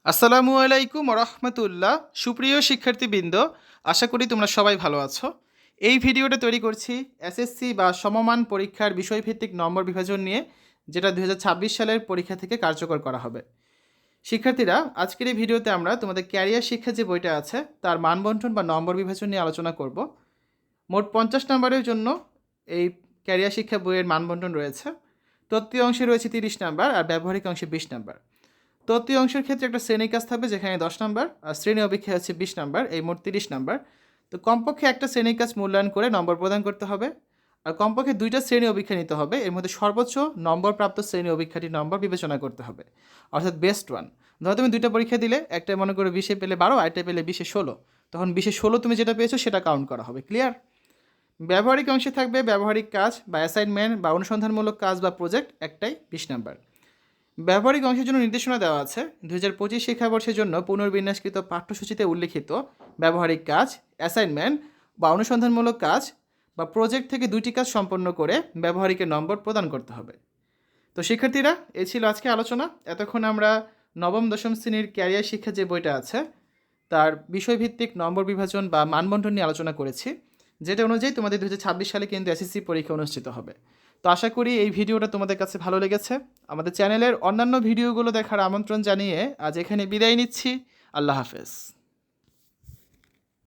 আসসালামু আলাইকুম রহমতুল্লাহ। সুপ্রিয় শিক্ষার্থীবৃন্দ, আশা করি তোমরা সবাই ভালো আছো। এই ভিডিওটা তৈরি করছি এসএসসি বা সমমান পরীক্ষার বিষয়ভিত্তিক নম্বর বিভাজন নিয়ে, যেটা 2026 সালের পরীক্ষা থেকে কার্যকর করা হবে। শিক্ষার্থীরা, আজকের এই ভিডিওতে আমরা তোমাদের ক্যারিয়ার শিক্ষা যে বইটা আছে তার মানবন্টন বা নম্বর বিভাজন নিয়ে আলোচনা করব। মোট 50 নম্বরের জন্য এই ক্যারিয়ার শিক্ষা বইয়ের মানবন্টন রয়েছে। তত্ত্বীয় অংশে রয়েছে 30 নাম্বার আর ব্যবহারিক অংশে 20 নাম্বার। তত্ত্বীয় অংশের ক্ষেত্রে একটা শ্রেণী কাজ থাকবে যেখানে 10 নাম্বার, আর শ্রেণী অপেক্ষা হচ্ছে 20 নাম্বার, এই মোট 30 নাম্বার। তো কমপক্ষে একটা শ্রেণী কাজ মূল্যায়ন করে নম্বর প্রদান করতে হবে, আর কমপক্ষে 2টা শ্রেণী অপেক্ষা নিতে হবে। এর মধ্যে সর্বোচ্চ নম্বর প্রাপ্ত শ্রেণী অপেক্ষাটির নম্বর বিবেচনা করতে হবে, অর্থাৎ বেস্ট ওয়ান। ধরো তুমি 2টা পরীক্ষা দিলে, একটা মনে করো 20-এ পেলে 12, আরেকটা পেলে 20-এ 16, তখন 20-এ 16 তুমি যেটা পেয়েছো সেটা কাউন্ট করা হবে। ক্লিয়ার? ব্যবহারিক অংশে থাকবে ব্যবহারিক কাজ বা অ্যাসাইনমেন্ট বা অনুসন্ধানমূলক কাজ বা প্রজেক্ট, একটাই 20 নাম্বার। ব্যবহারিক অংশের জন্য নির্দেশনা দেওয়া আছে 2025 শিক্ষাবর্ষের জন্য পুনর্বিন্যাসকৃত পাঠ্যসূচিতে উল্লিখিত ব্যবহারিক কাজ, অ্যাসাইনমেন্ট বা অনুসন্ধানমূলক কাজ বা প্রজেক্ট থেকে 2টি কাজ সম্পন্ন করে ব্যবহারিকের নম্বর প্রদান করতে হবে। তো শিক্ষার্থীরা, এই ছিল আজকে আলোচনা। এতক্ষণ আমরা নবম দশম শ্রেণীর ক্যারিয়ার শিক্ষা যে বইটা আছে তার বিষয়ভিত্তিক নম্বর বিভাজন বা মানবন্টন নিয়ে আলোচনা করেছি, যেটা অনুযায়ী তোমাদের 2026 সালে কিন্তু এসএসসি পরীক্ষা অনুষ্ঠিত হবে। তো আশা করি এই ভিডিওটা তোমাদের কাছে ভালো লেগেছে। আমাদের চ্যানেলের অন্যান্য ভিডিওগুলো দেখার আমন্ত্রণ জানিয়ে আজ এখানে বিদায় নিচ্ছি। আল্লাহ হাফেজ।